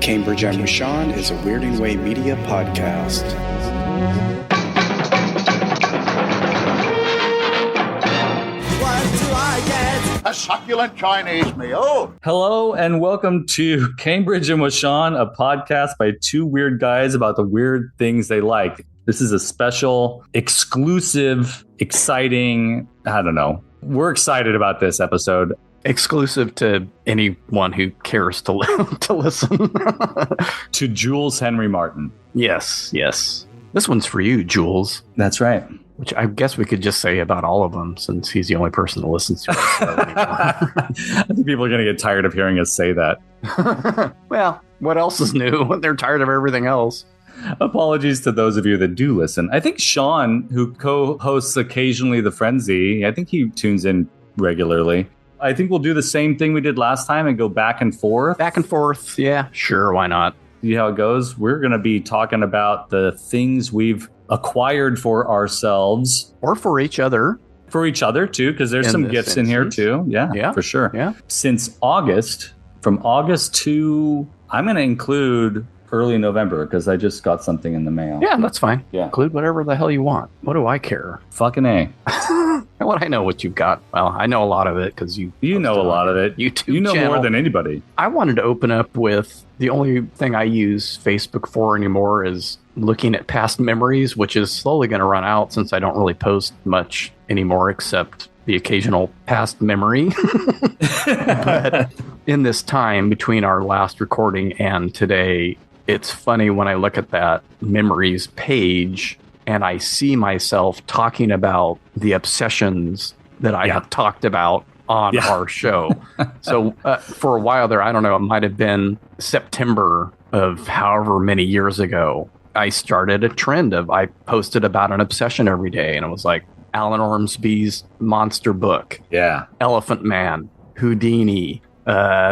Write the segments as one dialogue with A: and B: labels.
A: Cambridge I'm with Sean is a Weirding Way media podcast.
B: What do I get?
C: A succulent Chinese meal.
D: Hello and welcome to Cambridge and with Sean, a podcast by two weird guys about the weird things they like. This is a special, exclusive, exciting, I don't know. We're excited about this episode.
E: Exclusive to anyone who cares to listen.
D: To Jules Henry Martin.
E: Yes. This one's for you, Jules.
D: That's right.
E: Which I guess we could just say about all of them, since he's the only person that listens to us.
D: I think people are going to get tired of hearing us say that.
E: Well, what else is new? They're tired of everything else.
D: Apologies to those of you that do listen. I think Sean, who co-hosts occasionally The Frenzy, I think he tunes in regularly. I think we'll do the same thing we did last time and go back and forth.
E: Back and forth. Yeah, sure. Why not?
D: See how it goes. We're going to be talking about the things we've acquired for ourselves.
E: Or for each other.
D: For each other, too, because there's some gifts in here, too. Yeah, for sure.
E: Yeah.
D: Since August, from August to, I'm going to include early November because I just got something in the mail.
E: Yeah, that's fine.
D: Yeah.
E: Include whatever the hell you want. What do I care?
D: Fucking A.
E: What I know what you've got. Well, I know a lot of it because you
D: know a lot of it.
E: YouTube
D: you know
E: channel.
D: More than anybody.
E: I wanted to open up with the only thing I use Facebook for anymore is looking at past memories, which is slowly going to run out since I don't really post much anymore except the occasional past memory. But in this time between our last recording and today, it's funny when I look at that memories page and I see myself talking about the obsessions that I have talked about on our show. So for a while there, I don't know, it might have been September of however many years ago, I started a trend of I posted about an obsession every day. And it was like Alan Ormsby's monster book.
D: Yeah.
E: Elephant Man, Houdini,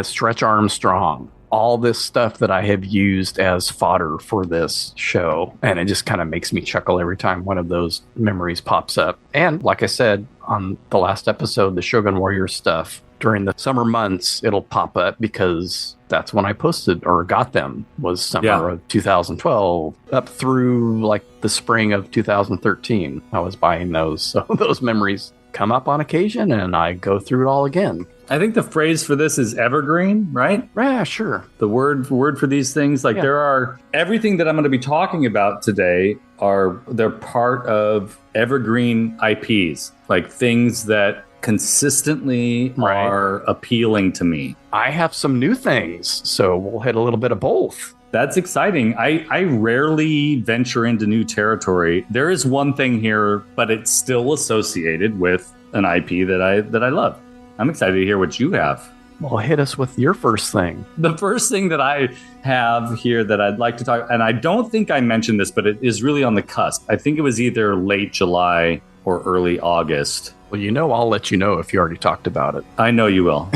E: Stretch Armstrong. All this stuff that I have used as fodder for this show. And it just kind of makes me chuckle every time one of those memories pops up. And like I said, on the last episode, the Shogun Warriors stuff, during the summer months, it'll pop up because that's when I posted or got them was summer of 2012 up through like the spring of 2013. I was buying those. So those memories come up on occasion and I go through it all again.
D: I think the phrase for this is evergreen, right?
E: Yeah, sure.
D: The word for these things, like there are everything that I'm going to be talking about today they're part of evergreen IPs, like things that consistently are appealing to me.
E: I have some new things, so we'll hit a little bit of both.
D: That's exciting. I rarely venture into new territory. There is one thing here, but it's still associated with an IP that I love. I'm excited to hear what you have.
E: Well, hit us with your first thing.
D: The first thing that I have here that I'd like to talk, and I don't think I mentioned this, but it is really on the cusp. I think it was either late July or early August.
E: Well, I'll let you know if you already talked about it.
D: I know you will.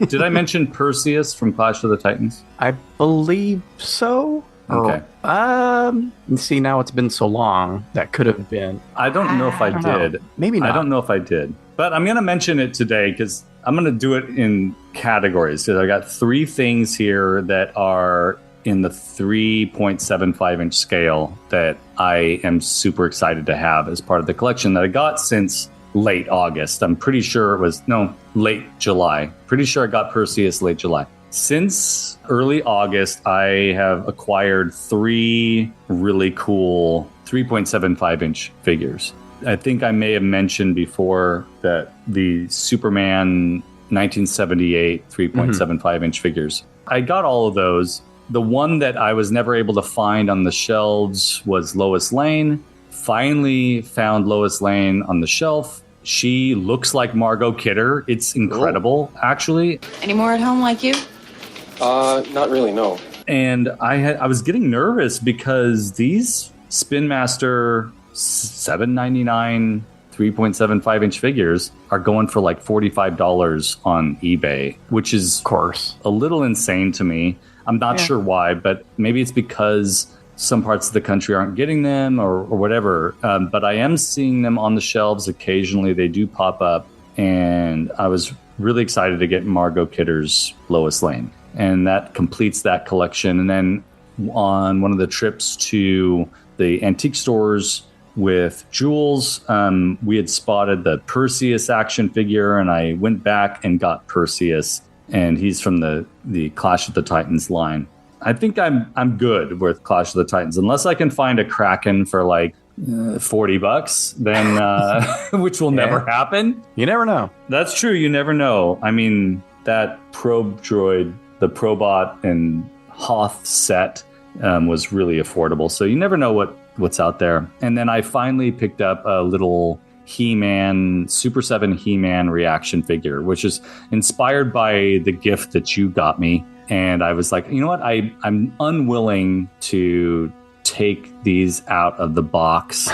D: Did I mention Perseus from Clash of the Titans?
E: I believe so.
D: Okay.
E: See, now it's been so long. That could have been.
D: I don't know if I did.
E: Know. Maybe not.
D: I don't know if I did. But I'm going to mention it today because I'm going to do it in categories. Because I got three things here that are in the 3.75 inch scale that I am super excited to have as part of the collection that I got since late August. I'm pretty sure it was, late July. Pretty sure I got Perseus late July. Since early August, I have acquired three really cool 3.75 inch figures. I think I may have mentioned before that the Superman 1978 3.75 inch figures. I got all of those. The one that I was never able to find on the shelves was Lois Lane. Finally found Lois Lane on the shelf. She looks like Margot Kidder. It's incredible, actually.
F: Any more at home like you?
G: Not really, no.
D: And I was getting nervous because these Spin Master $7.99 3.75 inch figures are going for like $45 on eBay, which is, of course, a little insane to me. I'm not sure why, but maybe it's because some parts of the country aren't getting them or whatever. But I am seeing them on the shelves occasionally. They do pop up. And I was really excited to get Margot Kidder's Lois Lane. and that completes that collection. And then on one of the trips to the antique stores with Jules, we had spotted the Perseus action figure, and I went back and got Perseus, and he's from the Clash of the Titans line. I think I'm good with Clash of the Titans, unless I can find a Kraken for like $40, then which will never happen.
E: You never know.
D: That's true. You never know. I mean, that probe droid, the Probot and Hoth set was really affordable. So you never know what's out there. And then I finally picked up a little He-Man, Super 7 He-Man reaction figure, which is inspired by the gift that you got me. And I was like, you know what? I'm unwilling to take these out of the box.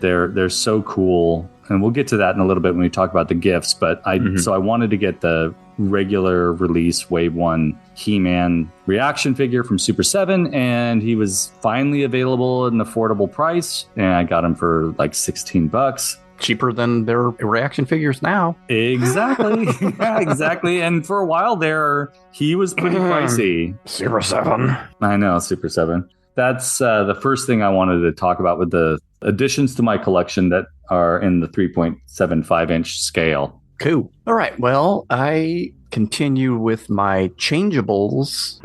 D: They're so cool. And we'll get to that in a little bit when we talk about the gifts. But so I wanted to get the regular release Wave 1 He-Man reaction figure from Super 7. And he was finally available at an affordable price. And I got him for like $16.
E: Cheaper than their reaction figures now.
D: Exactly. Yeah, exactly. And for a while there, he was pretty pricey.
E: Super 7.
D: I know, Super 7. That's the first thing I wanted to talk about with the additions to my collection that are in the 3.75 inch scale.
E: Cool. All right. Well, I continue with my changeables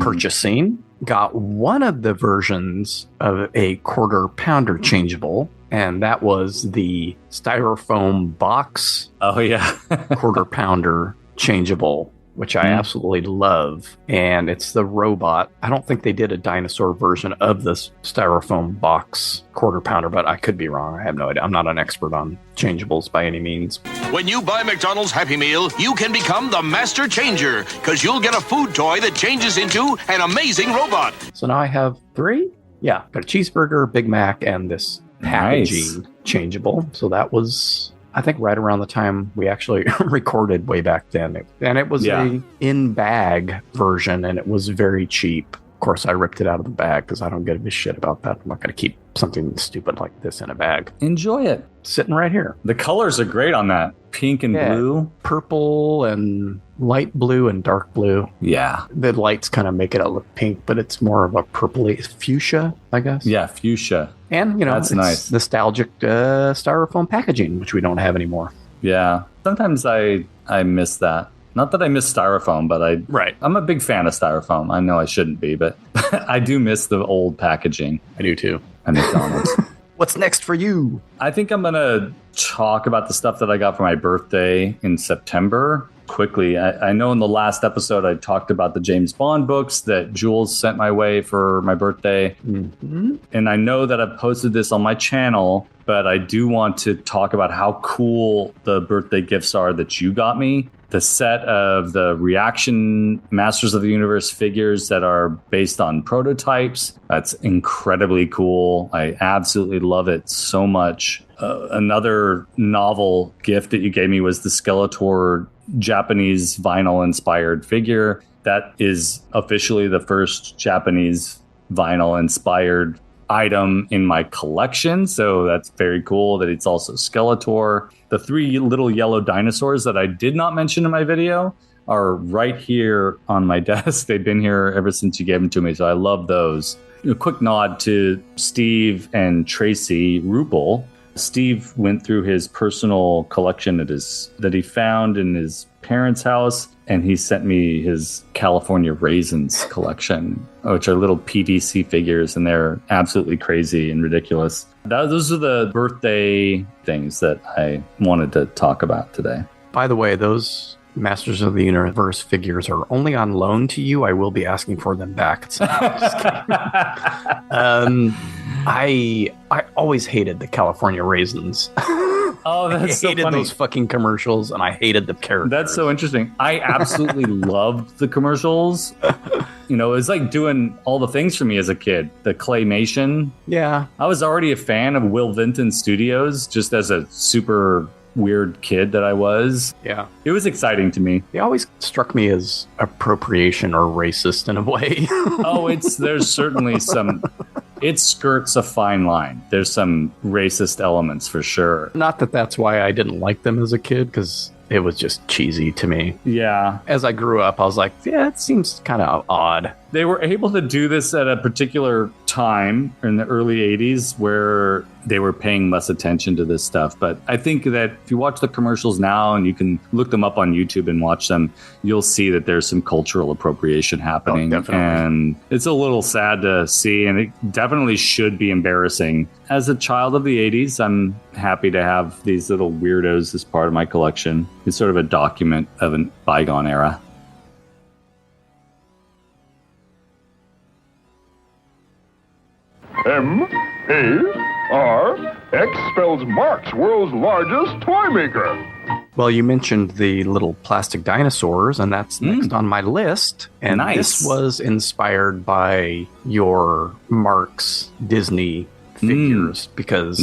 E: purchasing. Got one of the versions of a quarter pounder changeable, and that was the styrofoam box.
D: Oh, yeah.
E: quarter pounder changeable, which I absolutely love. And it's the robot. I don't think they did a dinosaur version of this styrofoam box quarter pounder, but I could be wrong. I have no idea. I'm not an expert on changeables by any means.
F: When you buy McDonald's Happy Meal, you can become the master changer, because you'll get a food toy that changes into an amazing robot.
E: So now I have 3. Yeah, got a cheeseburger, Big Mac, and this packaging changeable. So that was, I think, right around the time we actually recorded way back then. And it was a in-bag version, and it was very cheap. Of course, I ripped it out of the bag because I don't give a shit about that. I'm not going to keep something stupid like this in a bag.
D: Enjoy it.
E: Sitting right here.
D: The colors are great on that. Pink and blue.
E: Purple and light blue and dark blue.
D: Yeah.
E: The lights kind of make it look pink, but it's more of a purpley fuchsia, I guess.
D: Yeah, fuchsia.
E: And, you know,
D: that's nice.
E: Nostalgic styrofoam packaging, which we don't have anymore.
D: Yeah. Sometimes I miss that. Not that I miss styrofoam, but I'm a big fan of styrofoam. I know I shouldn't be, but I do miss the old packaging.
E: I do too.
D: At McDonald's.
E: What's next for you?
D: I think I'm going to talk about the stuff that I got for my birthday in September quickly. I know in the last episode I talked about the James Bond books that Jules sent my way for my birthday. Mm-hmm. And I know that I've posted this on my channel, but I do want to talk about how cool the birthday gifts are that you got me. The set of the reaction Masters of the Universe figures that are based on prototypes. That's incredibly cool. I absolutely love it so much. Another novel gift that you gave me was the Skeletor Japanese vinyl inspired figure. That is officially the first Japanese vinyl inspired item in my collection. So that's very cool that it's also Skeletor. The 3 little yellow dinosaurs that I did not mention in my video are right here on my desk. They've been here ever since you gave them to me. So I love those. A quick nod to Steve and Tracy Rupel. Steve went through his personal collection that he found in his parents' house, and he sent me his California Raisins collection, which are little PVC figures, and they're absolutely crazy and ridiculous. Those are the birthday things that I wanted to talk about today. By
E: the way, those Masters of the Universe figures are only on loan to you. I will be asking for them back. I always hated the California Raisins.
D: Oh, that's so funny.
E: I hated those fucking commercials, and I hated the characters.
D: That's so interesting. I absolutely loved the commercials. You know, it was like doing all the things for me as a kid. The claymation.
E: Yeah.
D: I was already a fan of Will Vinton Studios, just as a super weird kid that I was.
E: Yeah.
D: It was exciting to me.
E: They always struck me as appropriation or racist in a way.
D: There's certainly some... It skirts a fine line. There's some racist elements for sure.
E: Not that that's why I didn't like them as a kid, because it was just cheesy to me.
D: Yeah.
E: As I grew up, I was like, yeah, it seems kind of odd.
D: They were able to do this at a particular time in the early 80s where they were paying less attention to this stuff. But I think that if you watch the commercials now and you can look them up on YouTube and watch them, you'll see that there's some cultural appropriation happening.
E: Oh, definitely.
D: And it's a little sad to see, and it definitely should be embarrassing. As a child of the 80s, I'm happy to have these little weirdos as part of my collection. It's sort of a document of a bygone era.
H: M-A-R-X spells Marx, world's largest toy maker.
E: Well, you mentioned the little plastic dinosaurs, and that's next on my list. And
D: Nice.
E: this was inspired by your Marx Disney figures because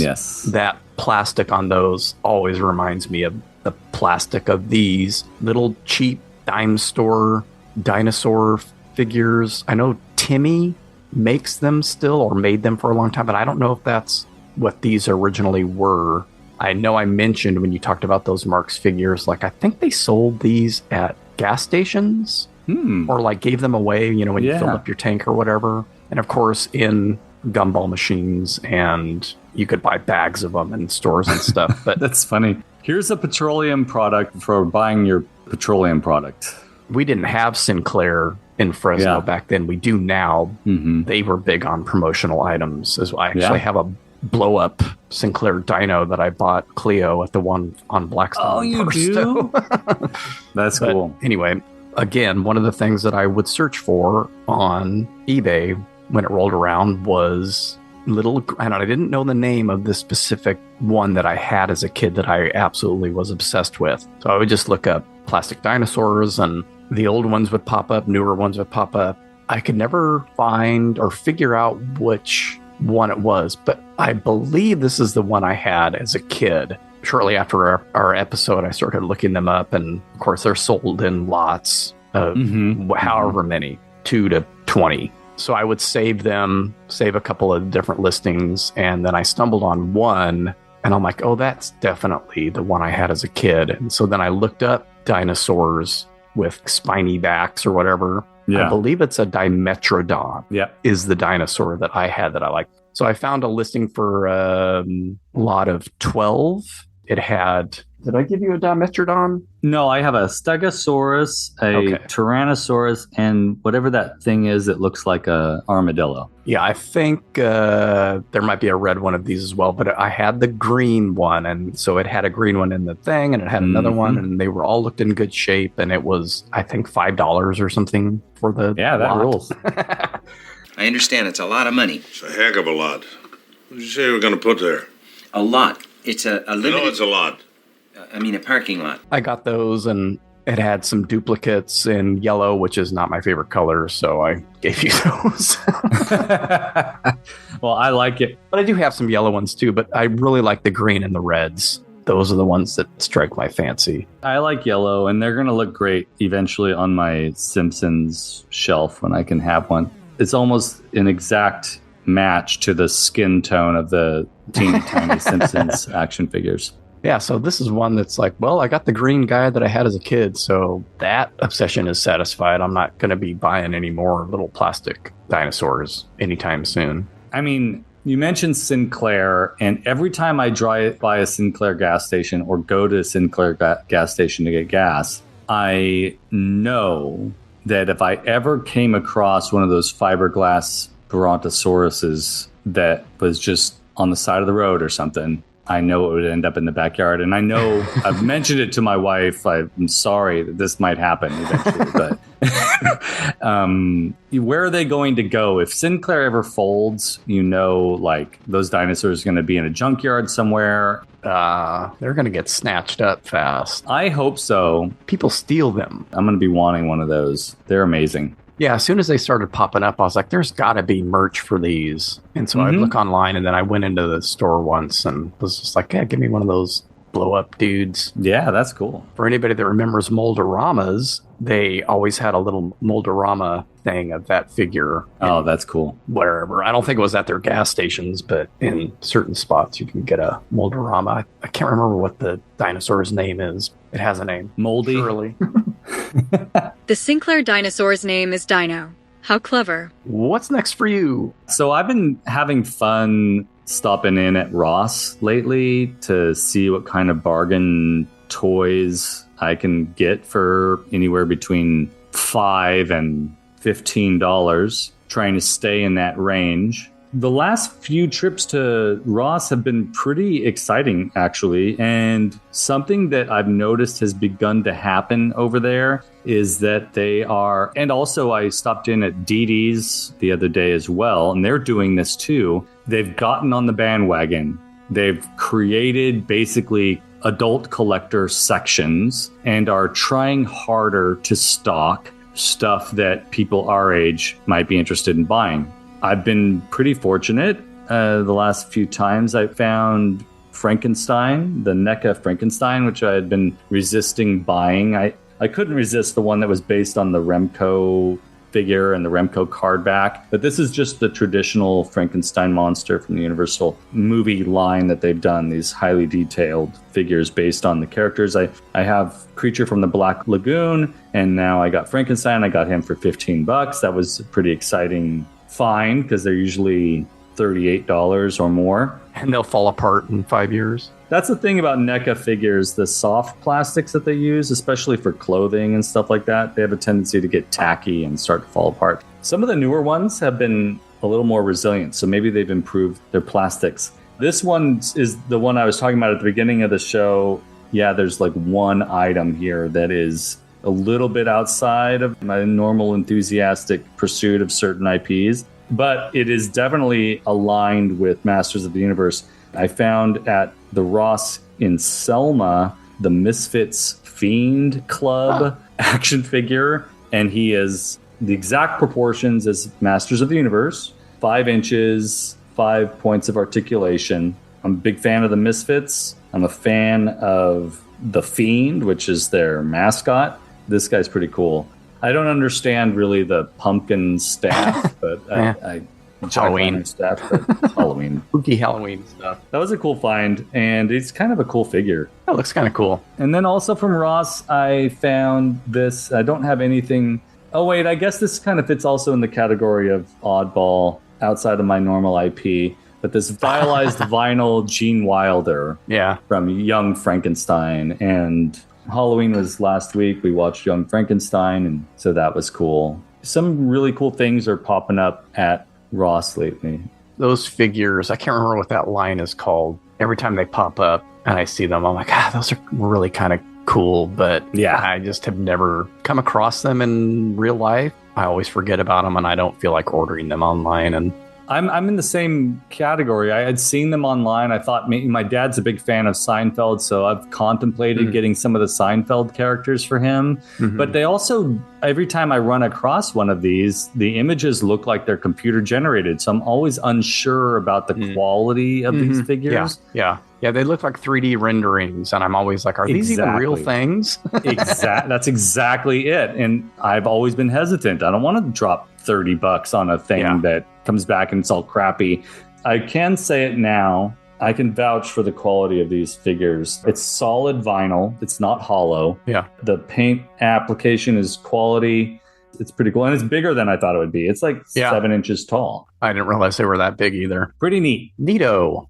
E: that plastic on those always reminds me of the plastic of these little cheap dime store dinosaur figures. I know Timmy makes them still or made them for a long time, but I don't know if that's what these originally were. I know I mentioned when you talked about those Marx figures, like I think they sold these at gas stations or like gave them away, you know, when you filled up your tank or whatever. And of course in gumball machines, and you could buy bags of them in stores and stuff. But
D: that's funny. Here's a petroleum product for buying your petroleum product.
E: We didn't have Sinclair in Fresno back then. We do now. They were big on promotional items. I actually have a blow up Sinclair Dino that I bought Clio at the one on Blackstone.
D: Oh, you do? That's cool.
E: Anyway, again, one of the things that I would search for on eBay when it rolled around was I didn't know the name of this specific one that I had as a kid that I absolutely was obsessed with. So I would just look up plastic dinosaurs, and the old ones would pop up, newer ones would pop up. I could never find or figure out which one it was, but I believe this is the one I had as a kid. Shortly after our episode, I started looking them up, and of course they're sold in lots of however many, 2 to 20. So I would save a couple of different listings, and then I stumbled on one, and I'm like, oh, that's definitely the one I had as a kid. And so then I looked up dinosaurs with spiny backs or whatever. I believe it's a Dimetrodon is the dinosaur that I had that I liked. So I found a listing for a lot of 12. It had... Did I give you a Dimetrodon?
D: No, I have a Stegosaurus, a Tyrannosaurus, and whatever that thing is that looks like a armadillo.
E: Yeah, I think there might be a red one of these as well, but I had the green one, and so it had a green one in the thing, and it had another one, and they were all looked in good shape, and it was, I think, $5 or something for the
D: that rules.
I: I understand it's a lot of money.
J: It's a heck of a lot. What did you say you were going to put there?
I: A lot. It's a limited...
J: I know it's a lot.
I: I mean, a parking lot.
E: I got those, and it had some duplicates in yellow, which is not my favorite color, so I gave you those.
D: Well, I like it.
E: But I do have some yellow ones too, but I really like the green and the reds. Those are the ones that strike my fancy.
D: I like yellow, and they're going to look great eventually on my Simpsons shelf when I can have one. It's almost an exact match to the skin tone of the teeny tiny Simpsons action figures.
E: Yeah, so this is one that's like, well, I got the green guy that I had as a kid, so that obsession is satisfied. I'm not going to be buying any more little plastic dinosaurs anytime soon.
D: I mean, you mentioned Sinclair, and every time I drive by a Sinclair gas station or go to a Sinclair gas station to get gas, I know that if I ever came across one of those fiberglass Brontosauruses that was just on the side of the road or something, I know it would end up in the backyard. And I know I've mentioned it to my wife. I'm sorry that this might happen eventually, but where are they going to go? If Sinclair ever folds, like those dinosaurs are going to be in a junkyard somewhere.
E: They're going to get snatched up fast.
D: I hope so.
E: People steal them.
D: I'm going to be wanting one of those. They're amazing.
E: Yeah, as soon as they started popping up, I was like, there's got to be merch for these. And so I'd look online, and then I went into the store once and was just like, yeah, give me one of those blow-up dudes.
D: Yeah, that's cool.
E: For anybody that remembers Mold-O-Ramas, they always had a little Moldorama thing of that figure.
D: Oh, that's cool.
E: Wherever. I don't think it was at their gas stations, but in certain spots you can get a Moldorama. I can't remember what the dinosaur's name is. It has a name.
D: Moldy.
E: Surely.
K: The Sinclair dinosaur's name is Dino. How clever.
E: What's next for you?
D: So I've been having fun stopping in at Ross lately to see what kind of bargain toys I can get for anywhere between $5 and $15, trying to stay in that range. The last few trips to Ross have been pretty exciting, actually. And something that I've noticed has begun to happen over there is that they are, and also I stopped in at DD's the other day as well, and they're doing this too. They've gotten on the bandwagon. They've created basically adult collector sections and are trying harder to stock stuff that people our age might be interested in buying. I've been pretty fortunate. The last few times I found Frankenstein, the NECA Frankenstein, which I had been resisting buying. I couldn't resist the one that was based on the Remco figure and the Remco card back. But this is just the traditional Frankenstein monster from the Universal movie line that they've done, these highly detailed figures based on the characters. I have Creature from the Black Lagoon, and now I got Frankenstein. I got him for $15. That was a pretty exciting find because they're usually $38 or more.
E: And they'll fall apart in 5 years.
D: That's the thing about NECA figures, the soft plastics that they use, especially for clothing and stuff like that, they have a tendency to get tacky and start to fall apart. Some of the newer ones have been a little more resilient, so maybe they've improved their plastics. This one is the one I was talking about at the beginning of the show. Yeah, there's like one item here that is a little bit outside of my normal enthusiastic pursuit of certain IPs, but it is definitely aligned with Masters of the Universe. I found at the Ross in Selma, the Misfits Fiend Club action figure, and he is the exact proportions as Masters of the Universe, 5 inches, 5 points of articulation. I'm a big fan of the Misfits. I'm a fan of the Fiend, which is their mascot. This guy's pretty cool. I don't understand really the pumpkin staff, but I
E: Halloween
D: stuff. Halloween.
E: Spooky Halloween stuff.
D: That was a cool find, and it's kind of a cool figure.
E: That looks kind of cool.
D: And then also from Ross, I found this. I don't have anything. Oh, wait, I guess this kind of fits also in the category of oddball outside of my normal IP. But this stylized vinyl Gene Wilder from Young Frankenstein. And Halloween was last week. We watched Young Frankenstein, and so that was cool. Some really cool things are popping up at Ross lately.
E: Those figures, I can't remember what that line is called. Every time they pop up and I see them, I'm like, those are really kind of cool, but I just have never come across them in real life. I always forget about them and I don't feel like ordering them online. And
D: I'm in the same category. I had seen them online. I thought my dad's a big fan of Seinfeld, so I've contemplated getting some of the Seinfeld characters for him. Mm-hmm. But they also, every time I run across one of these, the images look like they're computer generated. So I'm always unsure about the quality of these figures.
E: Yeah, they look like 3D renderings, and I'm always like, are these even real things?
D: That's exactly it. And I've always been hesitant. I don't want to drop $30 on a thing that comes back and it's all crappy. I can say it now. I can vouch for the quality of these figures. It's solid vinyl. It's not hollow.
E: Yeah.
D: The paint application is quality. It's pretty cool. And it's bigger than I thought it would be. It's like 7 inches tall.
E: I didn't realize they were that big either.
D: Pretty neat.
E: Neato.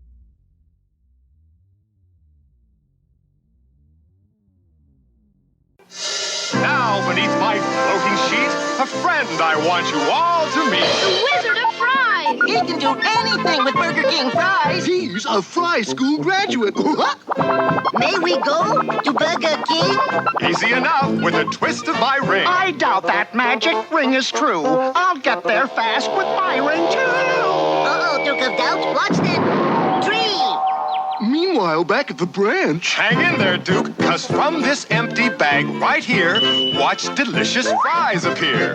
H: Now, beneath my floating sheet, a friend I want you all to meet.
L: The Wizard of Fries! He can do anything with Burger King fries.
B: He's a fry school graduate.
L: May we go to Burger King?
H: Easy enough with a twist of my ring.
M: I doubt that magic ring is true. I'll get there fast with my ring, too.
L: Uh-oh, Duke of Doubt. Watch the tree.
B: Meanwhile, back at the branch...
H: Hang in there, Duke, because from this empty bag right here, watch delicious fries appear.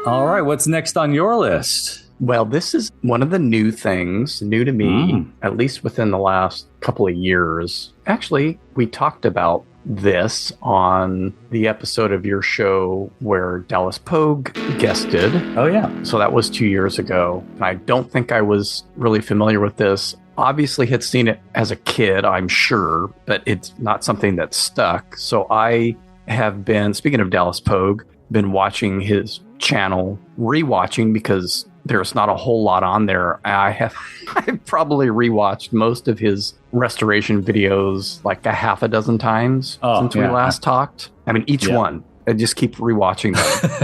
D: All right, what's next on your list?
E: Well, this is one of the new things, new to me, at least within the last couple of years. Actually, we talked about this on the episode of your show where Dallas Pogue guested.
D: Oh, yeah.
E: So that was 2 years ago. And I don't think I was really familiar with this. Obviously had seen it as a kid, I'm sure, but it's not something that stuck. So I have been, speaking of Dallas Pogue, been watching his channel, rewatching because there's not a whole lot on there. I've probably rewatched most of his restoration videos like a half a dozen times since we last talked. I mean, each one. I just keep rewatching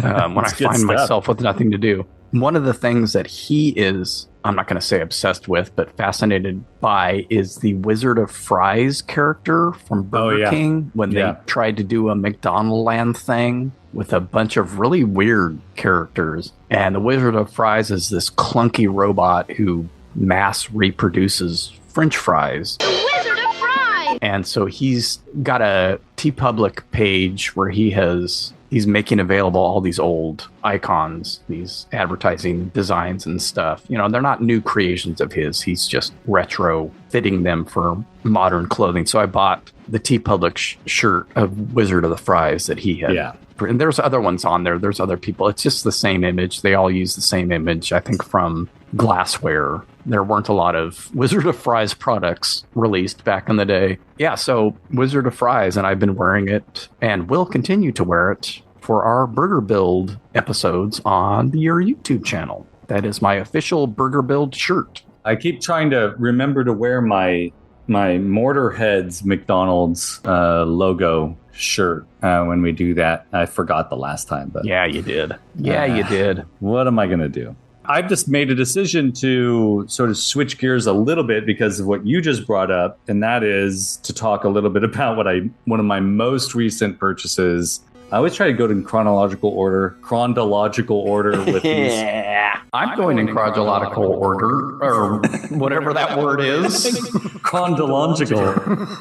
E: them when I find myself with nothing to do. One of the things that he is, I'm not going to say obsessed with, but fascinated by is the Wizard of Fries character from Burger King when they tried to do a McDonaldland thing with a bunch of really weird characters. And the Wizard of Fries is this clunky robot who mass reproduces French fries.
L: The Wizard of Fries!
E: And so he's got a TeePublic page where he's making available all these old icons, these advertising designs and stuff. You know, they're not new creations of his. He's just retro fitting them for modern clothing. So I bought the TeePublic shirt of Wizard of the Fries that he had. Yeah. And there's other ones on there. There's other people. It's just the same image. They all use the same image, I think, from glassware. There weren't a lot of Wizard of Fries products released back in the day. Yeah, so Wizard of Fries, and I've been wearing it and will continue to wear it for our Burger Build episodes on your YouTube channel. That is my official Burger Build shirt.
D: I keep trying to remember to wear my Mortarheads McDonald's logo shirt when we do that. I forgot the last time, but
E: yeah, you did. You did.
D: What am I going to do? I've just made a decision to sort of switch gears a little bit because of what you just brought up, and that is to talk a little bit about one of my most recent purchases. I always try to go in chronological order with these.
E: Yeah, I'm going in chronological order, or whatever that word is.
D: Chronological.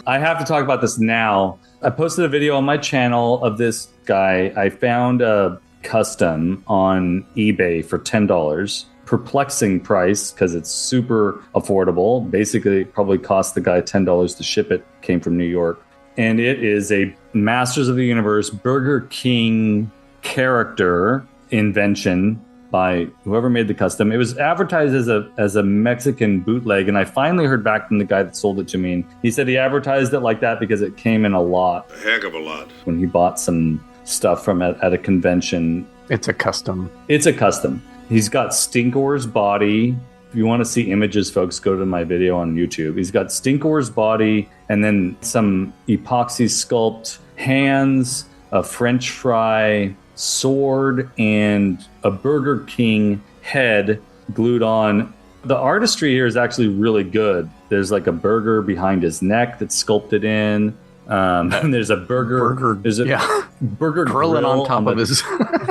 D: I have to talk about this now. I posted a video on my channel of this guy. I found a custom on eBay for $10. Perplexing price because it's super affordable. Basically, it probably cost the guy $10 to ship it. Came from New York. And it is a Masters of the Universe Burger King character invention by whoever made the custom. It was advertised as a Mexican bootleg, and I finally heard back from the guy that sold it to me. And he said he advertised it like that because it came in a lot.
J: A heck of a lot.
D: When he bought some stuff from at a convention.
E: It's a custom.
D: He's got Stinkor's body. If you want to see images, folks, go to my video on YouTube. He's got Stinkor's body and then some epoxy sculpt hands, a French fry sword, and a Burger King head glued on. The artistry here is actually really good. There's like a burger behind his neck that's sculpted in. And there's a burger. There's a burger
E: grilling on top of his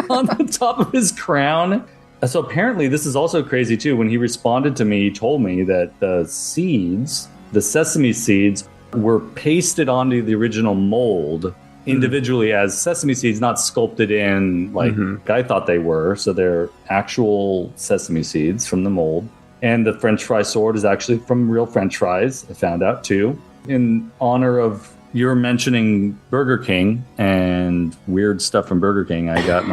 D: on the top of his crown. So apparently this is also crazy too. When he responded to me, he told me that the sesame seeds were pasted onto the original mold individually as sesame seeds, not sculpted in like I thought they were. So they're actual sesame seeds from the mold. And the French fry sword is actually from real French fries. I found out too. In honor of you're mentioning Burger King and weird stuff from Burger King. I got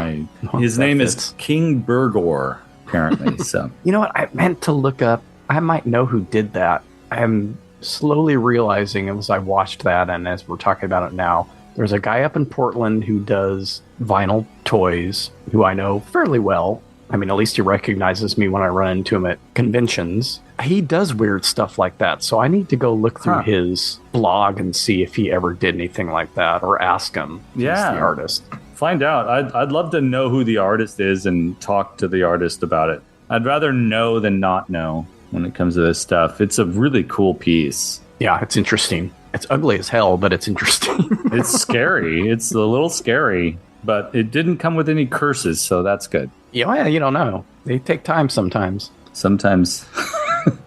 D: his name is King Burgor, apparently. So
E: you know what? I meant to look up. I might know who did that. I'm slowly realizing as I watched that and as we're talking about it now, there's a guy up in Portland who does vinyl toys who I know fairly well. I mean, at least he recognizes me when I run into him at conventions. He does weird stuff like that, so I need to go look through his blog and see if he ever did anything like that, or ask him.
D: Yeah,
E: the artist.
D: Find out. I'd love to know who the artist is and talk to the artist about it. I'd rather know than not know when it comes to this stuff. It's a really cool piece.
E: Yeah, it's interesting. It's ugly as hell, but it's interesting.
D: It's scary. It's a little scary, but it didn't come with any curses, so that's good.
E: Yeah, you don't know. They take time sometimes.
D: Sometimes.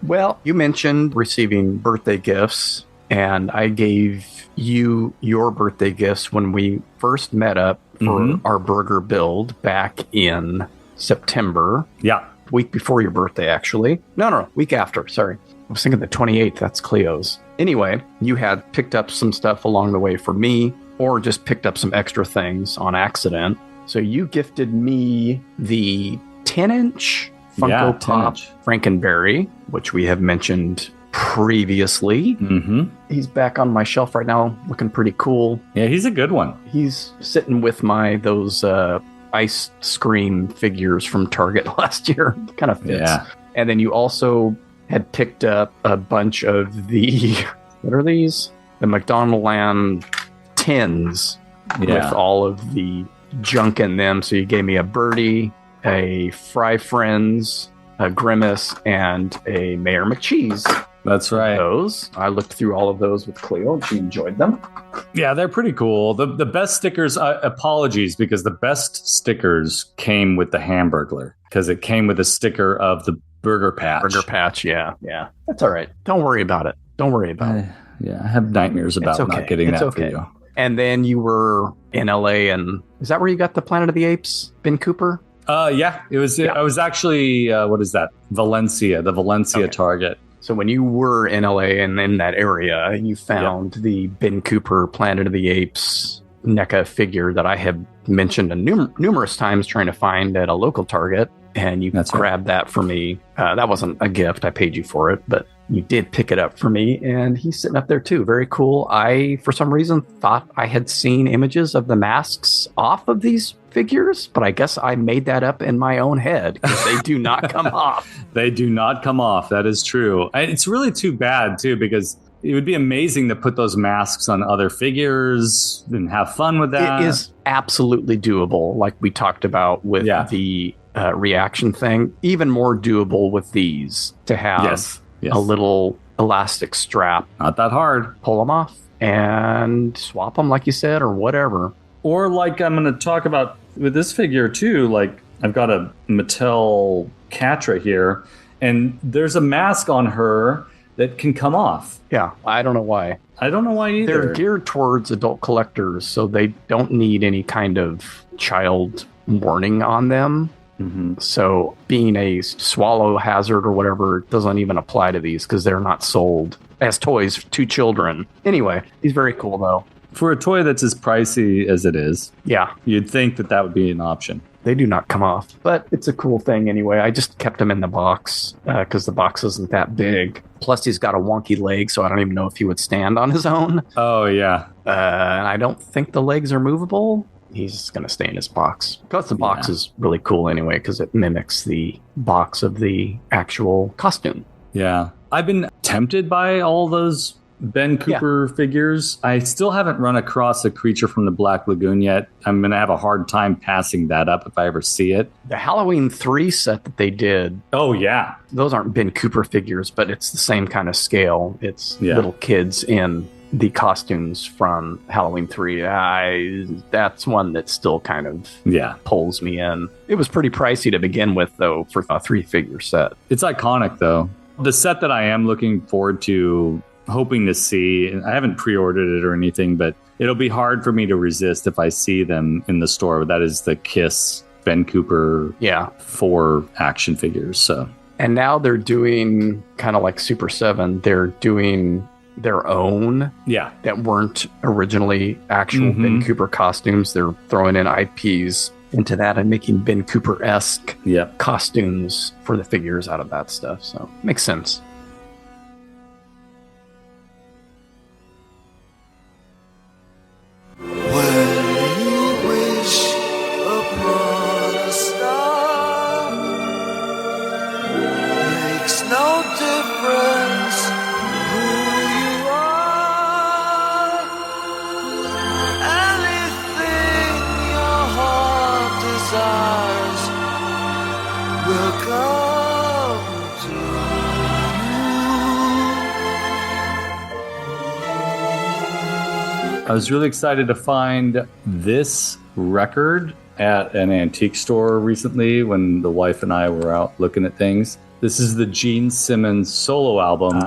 E: Well, you mentioned receiving birthday gifts, and I gave you your birthday gifts when we first met up for our burger build back in September.
D: Yeah.
E: Week before your birthday, actually. No, week after. Sorry. I was thinking the 28th. That's Cleo's. Anyway, you had picked up some stuff along the way for me. or just picked up some extra things on accident. So you gifted me the 10-inch Funko Pop
D: 10-inch.
E: Frankenberry, which we have mentioned previously.
D: Mm-hmm.
E: He's back on my shelf right now, looking pretty cool.
D: Yeah, he's a good one.
E: He's sitting with those ice scream figures from Target last year. Kind of fits.
D: Yeah.
E: And then you also had picked up a bunch of the, what are these? The McDonald Land tins with all of the junk in them. So you gave me a Birdie, a Fry Friends, a Grimace, and a Mayor McCheese.
D: That's right.
E: Those. I looked through all of those with Cleo and she enjoyed them.
D: Yeah, they're pretty cool. The best stickers, apologies, because the best stickers came with the Hamburglar, because it came with a sticker of the Burger Patch.
E: Burger Patch, yeah. That's all right. Don't worry about it.
D: Yeah, I have nightmares about not getting that for you.
E: And then you were in LA, and is that where you got the Planet of the Apes, Ben Cooper?
D: Yeah, it was. I was actually, what is that? Valencia, the Valencia Target.
E: So when you were in LA and in that area, you found the Ben Cooper Planet of the Apes NECA figure that I had mentioned numerous times trying to find at a local Target. And you grabbed that for me. That wasn't a gift. I paid you for it, but you did pick it up for me. And he's sitting up there too. Very cool. I, for some reason, thought I had seen images of the masks off of these figures, but I guess I made that up in my own head because they do not come off.
D: They do not come off. That is true. It's really too bad too, because it would be amazing to put those masks on other figures and have fun with that.
E: It is absolutely doable, like we talked about with the reaction thing. Even more doable with these to have a little elastic strap.
D: Not that hard.
E: Pull them off and swap them, like you said, or whatever.
D: Or like I'm going to talk about with this figure too, like I've got a Mattel Catra here, and there's a mask on her that can come off.
E: Yeah, I don't know why.
D: I don't know why either.
E: They're geared towards adult collectors, so they don't need any kind of child warning on them.
D: Mm-hmm.
E: So being a swallow hazard or whatever doesn't even apply to these because they're not sold as toys to children. Anyway, he's very cool though.
D: For a toy that's as pricey as it is,
E: yeah,
D: you'd think that would be an option.
E: They do not come off, but it's a cool thing anyway. I just kept him in the box because the box isn't that big. Plus, he's got a wonky leg, so I don't even know if he would stand on his own.
D: Oh, yeah.
E: And I don't think the legs are movable. He's going to stay in his box. Plus, the box is really cool anyway because it mimics the box of the actual costume.
D: Yeah. I've been tempted by all those Ben Cooper figures. I still haven't run across a Creature from the Black Lagoon yet. I'm going to have a hard time passing that up if I ever see it.
E: The Halloween 3 set that they did.
D: Oh, yeah.
E: Those aren't Ben Cooper figures, but it's the same kind of scale. It's little kids in the costumes from Halloween 3. That's one that still kind of pulls me in. It was pretty pricey to begin with, though, for a 3-figure set.
D: It's iconic, though. The set that I am looking forward to, hoping to see, I haven't pre-ordered it or anything, but it'll be hard for me to resist if I see them in the store. That is the Kiss Ben Cooper 4 action figures. So,
E: and now they're doing kind of like Super 7. They're doing their own that weren't originally actual Ben Cooper costumes. They're throwing in IPs into that and making Ben Cooper-esque costumes for the figures out of that stuff. So makes sense.
D: I was really excited to find this record at an antique store recently when the wife and I were out looking at things. This is the Gene Simmons solo album,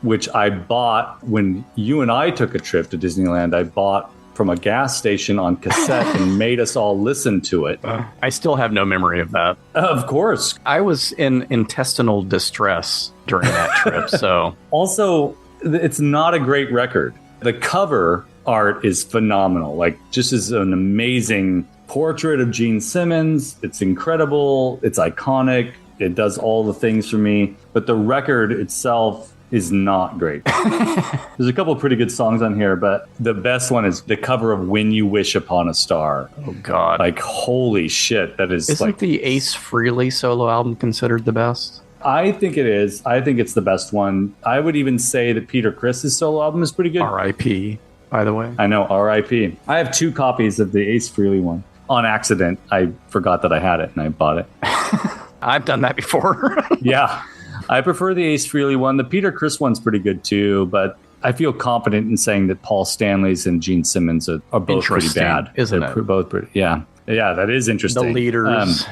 D: which I bought when you and I took a trip to Disneyland. I bought from a gas station on cassette and made us all listen to it.
E: I still have no memory of that.
D: Of course.
E: I was in intestinal distress during that trip, so...
D: Also, it's not a great record. The cover art is phenomenal. Like, just is an amazing portrait of Gene Simmons. It's incredible. It's iconic. It does all the things for me. But the record itself is not great. There's a couple of pretty good songs on here, but the best one is the cover of When You Wish Upon a Star.
E: Oh, God.
D: Like, holy shit. That is
E: Isn't the Ace Frehley solo album considered the best?
D: I think it is. I think it's the best one. I would even say that Peter Criss's solo album is pretty good.
E: R.I.P., by the way.
D: I know, R.I.P. I have 2 copies of the Ace Frehley one. On accident, I forgot that I had it and I bought it.
E: I've done that before.
D: Yeah. I prefer the Ace Frehley one. The Peter Criss one's pretty good too, but I feel confident in saying that Paul Stanley's and Gene Simmons are both pretty bad.
E: Isn't
D: They're
E: it?
D: Both pretty, yeah. Yeah, that is interesting.
E: The leaders.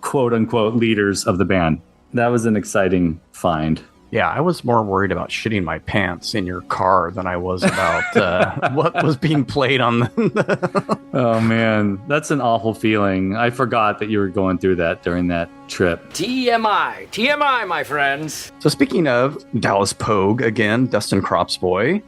D: Quote unquote leaders of the band. That was an exciting find.
E: Yeah, I was more worried about shitting my pants in your car than I was about what was being played on the...
D: Oh, man. That's an awful feeling. I forgot that you were going through that during that trip.
N: TMI. TMI, my friends.
E: So speaking of Dallas Pogue, again, Dustin Crops boy.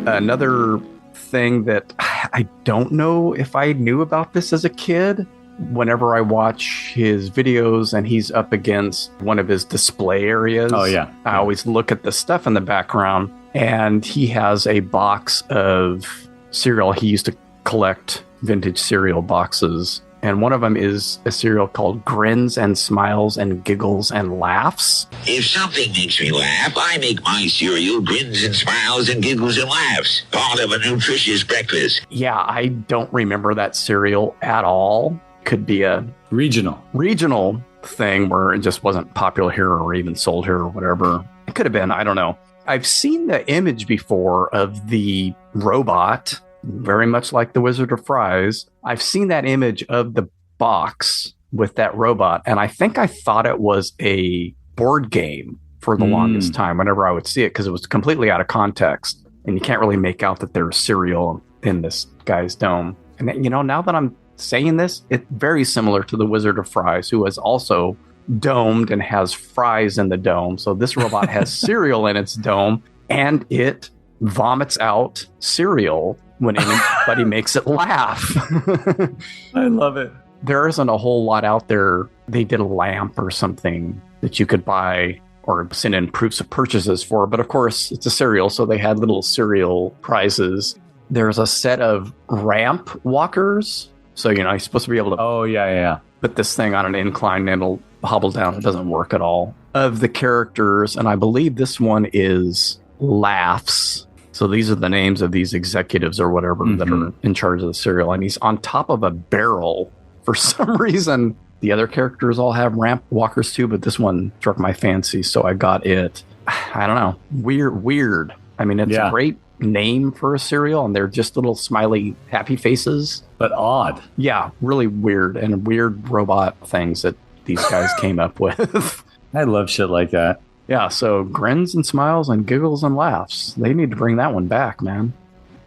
E: Another thing that I don't know if I knew about this as a kid. Whenever I watch his videos and he's up against one of his display areas, I always look at the stuff in the background, and he has a box of cereal. He used to collect vintage cereal boxes, and one of them is a cereal called Grins and Smiles and Giggles and Laughs.
O: If something makes me laugh, I make my cereal Grins and Smiles and Giggles and Laughs, part of a nutritious breakfast.
E: Yeah, I don't remember that cereal at all. Could be a regional thing where it just wasn't popular here or even sold here or whatever. It could have been. I don't know. I've seen the image before of the robot, very much like the Wizard of Fries. I've seen that image of the box with that robot, and I think I thought it was a board game for the longest time whenever I would see it, because it was completely out of context, and you can't really make out that there's cereal in this guy's dome. And, you know, now that I'm saying this, it's very similar to the Wizard of Fries, who is also domed and has fries in the dome. So this robot has cereal in its dome, and it vomits out cereal when anybody makes it laugh.
D: I love it.
E: There isn't a whole lot out there. They did a lamp or something that you could buy or send in proofs of purchases for. But of course, it's a cereal, so they had little cereal prizes. There's a set of ramp walkers. So, you know, you're supposed to be able to put this thing on an incline and it'll hobble down. It doesn't work at all. Of the characters, and I believe this one is Laughs. So these are the names of these executives or whatever that are in charge of the cereal. And he's on top of a barrel. For some reason, the other characters all have ramp walkers too, but this one struck my fancy, so I got it. I don't know. Weird. I mean, it's a great name for a cereal, and they're just little smiley happy faces,
D: but odd.
E: Yeah, really weird, and weird robot things that these guys came up with.
D: I love shit like that.
E: Yeah, so Grins and Smiles and Giggles and Laughs, they need to bring that one back, man.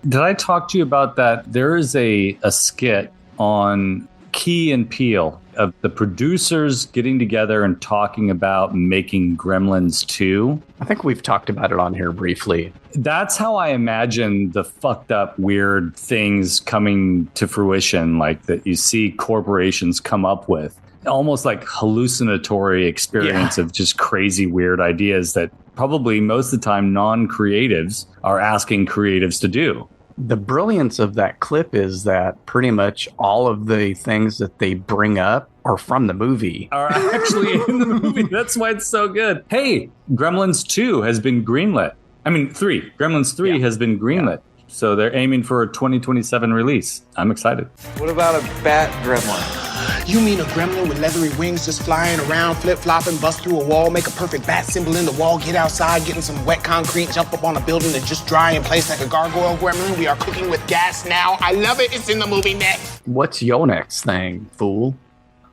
D: Did I talk to you about that? There is a skit on Key and Peele of the producers getting together and talking about making Gremlins 2.
E: I think we've talked about it on here briefly.
D: That's how I imagine the fucked up weird things coming to fruition, like that you see corporations come up with. Almost like hallucinatory experience of just crazy weird ideas that probably most of the time non-creatives are asking creatives to do.
E: The brilliance of that clip is that pretty much all of the things that they bring up are from the movie.
D: Are actually in the movie. That's why it's so good. Hey, Gremlins 2 has been greenlit. I mean, 3. Gremlins 3 has been greenlit. So they're aiming for a 2027 release. I'm excited.
P: What about a bat gremlin?
Q: You mean a gremlin with leathery wings just flying around, flip-flopping, bust through a wall, make a perfect bat symbol in the wall, get outside, get in some wet concrete, jump up on a building and just dry in place like a gargoyle gremlin? We are cooking with gas now. I love it. It's in the movie next.
E: What's your next thing, fool?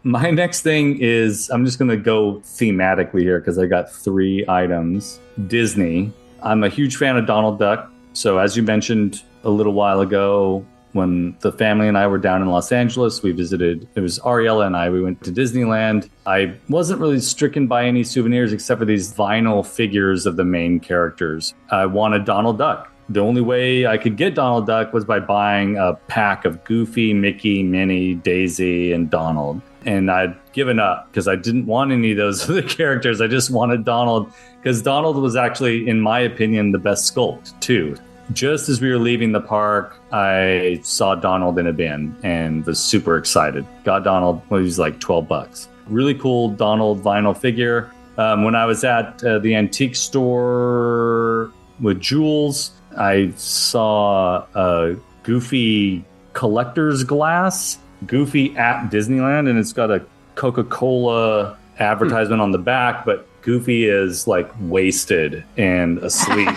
D: My next thing is, I'm just going to go thematically here because I got 3 items. Disney. I'm a huge fan of Donald Duck. So as you mentioned a little while ago, when the family and I were down in Los Angeles, we visited, it was Ariella and I, we went to Disneyland. I wasn't really stricken by any souvenirs except for these vinyl figures of the main characters. I wanted Donald Duck. The only way I could get Donald Duck was by buying a pack of Goofy, Mickey, Minnie, Daisy, and Donald. And I'd given up because I didn't want any of those other characters. I just wanted Donald because Donald was actually, in my opinion, the best sculpt too. Just as we were leaving the park, I saw Donald in a bin and was super excited. Got Donald, well, he was like $12. Really cool Donald vinyl figure. When I was at the antique store with Jules, I saw a Goofy collector's glass, Goofy at Disneyland, and it's got a Coca-Cola advertisement on the back, but Goofy is like wasted and asleep,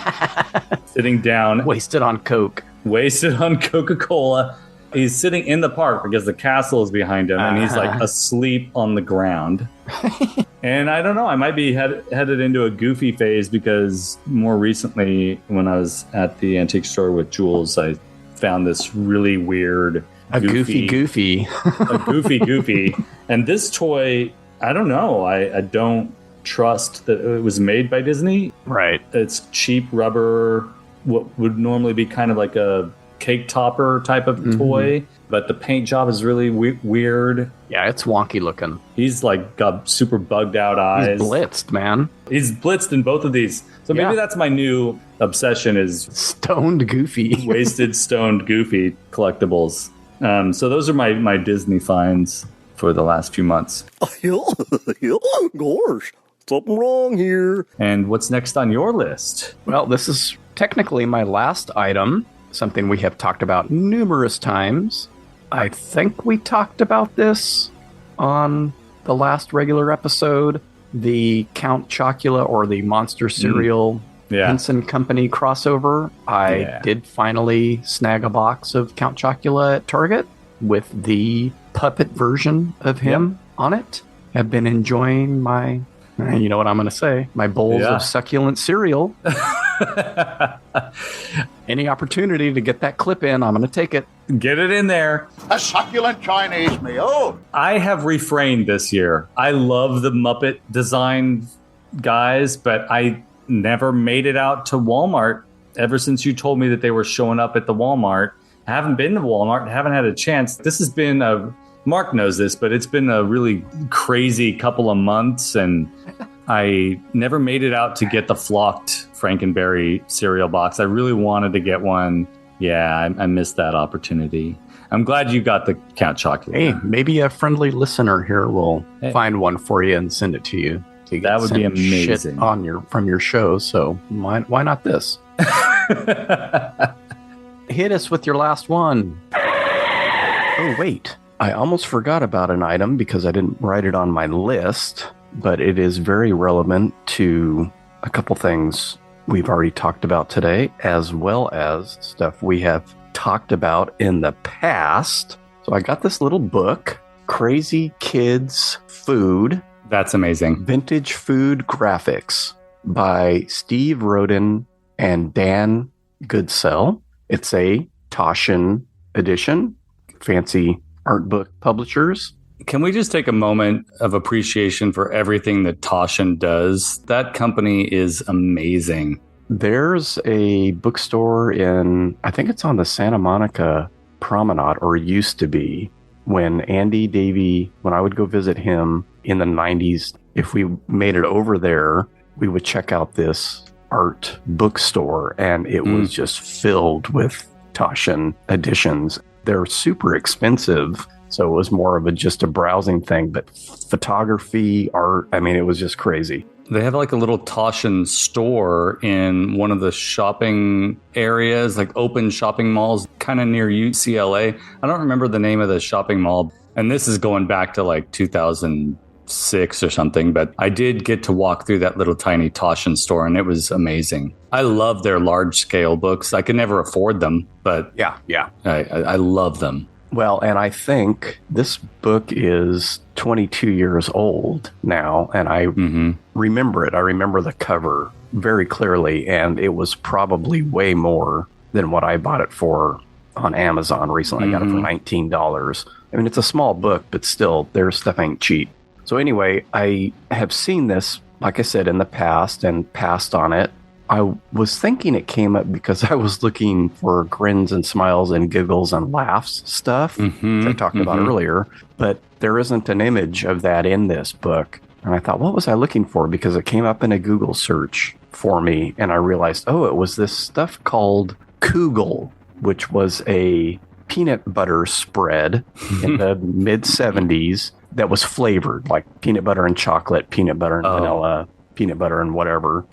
D: sitting down.
E: Wasted on Coke.
D: Wasted on Coca-Cola. He's sitting in the park because the castle is behind him, and he's like asleep on the ground. And I don't know, I might be headed into a Goofy phase because more recently when I was at the antique store with Jules, I found this really weird
E: Goofy.
D: A Goofy. And this toy, I don't know, I don't trust that it was made by Disney.
E: Right.
D: It's cheap rubber, what would normally be kind of like a cake topper type of toy, but the paint job is really weird.
E: Yeah, it's wonky looking.
D: He's like got super bugged out eyes.
E: He's blitzed, man.
D: He's blitzed in both of these. So maybe that's my new obsession is
E: stoned Goofy.
D: Wasted stoned Goofy collectibles. So those are my Disney finds for the last few months.
R: Gosh, something wrong here.
D: And what's next on your list?
E: Well, this is technically my last item, something we have talked about numerous times. I think we talked about this on the last regular episode, the Count Chocula or the Monster Cereal Henson Company crossover. I did finally snag a box of Count Chocula at Target with the puppet version of him on it. Have been enjoying my, you know what I'm going to say, my bowls of succulent cereal. Any opportunity to get that clip in, I'm going to take it.
D: Get it in there.
C: A succulent Chinese meal.
D: I have refrained this year. I love the Muppet design guys, but I never made it out to Walmart ever since you told me that they were showing up at the Walmart. I haven't been to Walmart, haven't had a chance. This has been Mark knows this, but it's been a really crazy couple of months, and I never made it out to get the flocked Frankenberry cereal box. I really wanted to get one. Yeah, I missed that opportunity. I'm glad you got the Count Chocula.
E: Hey, maybe a friendly listener here will find one for you and send it to you.
D: That would be amazing.
E: Shit on from your show, so why not this? Hit us with your last one. Oh, wait. I almost forgot about an item because I didn't write it on my list, but it is very relevant to a couple things we've already talked about today, as well as stuff we have talked about in the past. So I got this little book, Crazy Kids Food.
D: That's amazing.
E: Vintage Food Graphics by Steve Roden and Dan Goodsell. It's a Taschen edition, fancy art book publishers.
D: Can we just take a moment of appreciation for everything that Taschen does? That company is amazing.
E: There's a bookstore in, I think it's on the Santa Monica Promenade, or used to be, when Andy Davey, when I would go visit him in the 90s, if we made it over there, we would check out this art bookstore, and it was just filled with Taschen editions. They're super expensive, so it was more of just a browsing thing, but photography, art, I mean, it was just crazy.
D: They have like a little Taschen store in one of the shopping areas, like open shopping malls, kind of near UCLA. I don't remember the name of the shopping mall, and this is going back to like 2006 or something, but I did get to walk through that little tiny Taschen store, and it was amazing. I love their large scale books. I could never afford them, but I love them.
E: Well, and I think this book is 22 years old now, and I remember it. I remember the cover very clearly, and it was probably way more than what I bought it for on Amazon recently. I got it for $19. I mean, it's a small book, but still, their stuff ain't cheap. So anyway, I have seen this, like I said, in the past and passed on it. I was thinking it came up because I was looking for grins and smiles and giggles and laughs stuff that I talked about earlier, but there isn't an image of that in this book. And I thought, what was I looking for? Because it came up in a Google search for me, and I realized, oh, it was this stuff called Kugel, which was a peanut butter spread in the mid-70s that was flavored, like peanut butter and chocolate, peanut butter and vanilla, peanut butter and whatever.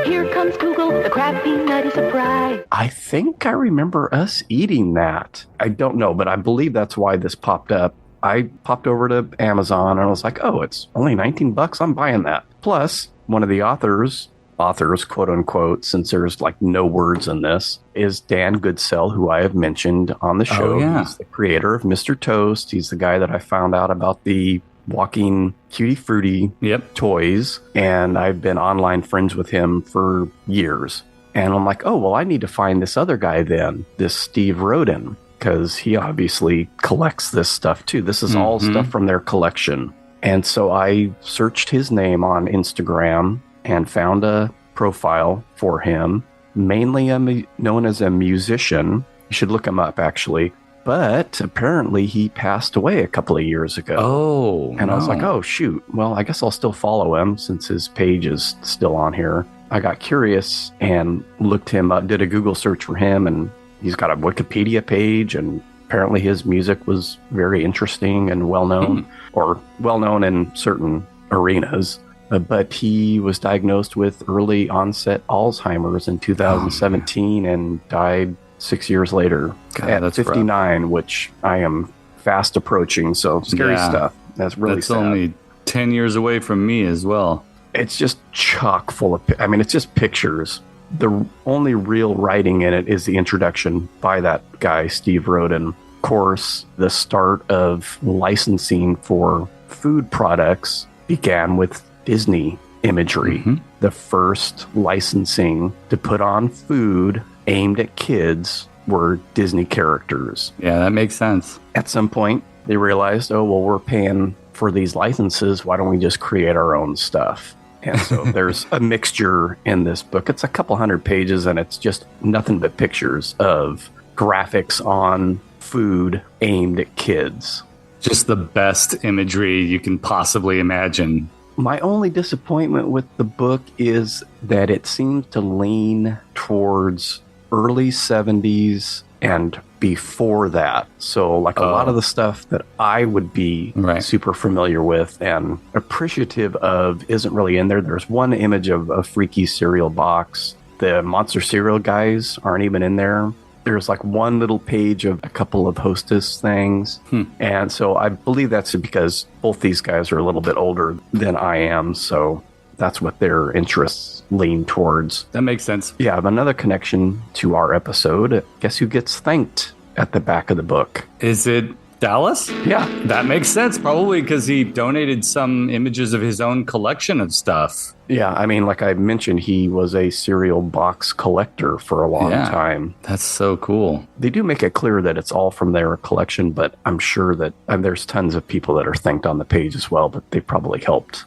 L: Here comes Kugel, the crab peanut is a surprise.
E: I think I remember us eating that. I don't know, but I believe that's why this popped up. I popped over to Amazon and I was like, oh, it's only $19. I'm buying that. Plus, one of the authors, quote unquote, since there's like no words in this, is Dan Goodsell, who I have mentioned on the show. He's the creator of Mr. Toast. He's the guy that I found out about the walking Cutie Fruity toys. And I've been online friends with him for years. And I'm like, oh, well, I need to find this other guy then, this Steve Roden, because he obviously collects this stuff too. This is all stuff from their collection. And so I searched his name on Instagram and found a profile for him, mainly known as a musician. You should look him up, actually. But apparently he passed away a couple of years ago.
D: Oh,
E: and I was like, oh, shoot. Well, I guess I'll still follow him since his page is still on here. I got curious and looked him up, did a Google search for him, and he's got a Wikipedia page, and apparently his music was very interesting and well-known, or well-known in certain arenas. But he was diagnosed with early onset Alzheimer's in 2017 and died 6 years later at 59, rough. Which I am fast approaching. So scary stuff. That's really sad.
D: Only 10 years away from me as well.
E: It's just chock full of, it's just pictures. The only real writing in it is the introduction by that guy, Steve Roden. Of course, the start of licensing for food products began with Disney imagery. The first licensing to put on food aimed at kids were Disney characters.
D: Yeah, that makes sense.
E: At some point, they realized, oh, well, we're paying for these licenses. Why don't we just create our own stuff? And so there's a mixture in this book. It's a couple hundred pages, and it's just nothing but pictures of graphics on food aimed at kids.
D: Just the best imagery you can possibly imagine.
E: My only disappointment with the book is that it seems to lean towards early 70s and before that. So like a lot of the stuff that I would be super familiar with and appreciative of isn't really in there. There's one image of a freaky cereal box. The Monster Cereal guys aren't even in there. There's like one little page of a couple of Hostess things. And so I believe that's because both these guys are a little bit older than I am. So that's what their interests lean towards.
D: That makes sense.
E: Yeah, another connection to our episode. Guess who gets thanked at the back of the book?
D: Is it Dallas?
E: Yeah.
D: That makes sense, probably because he donated some images of his own collection of stuff.
E: Yeah, like I mentioned, he was a cereal box collector for a long time.
D: That's so cool.
E: They do make it clear that it's all from their collection, but I'm sure that there's tons of people that are thanked on the page as well, but they probably helped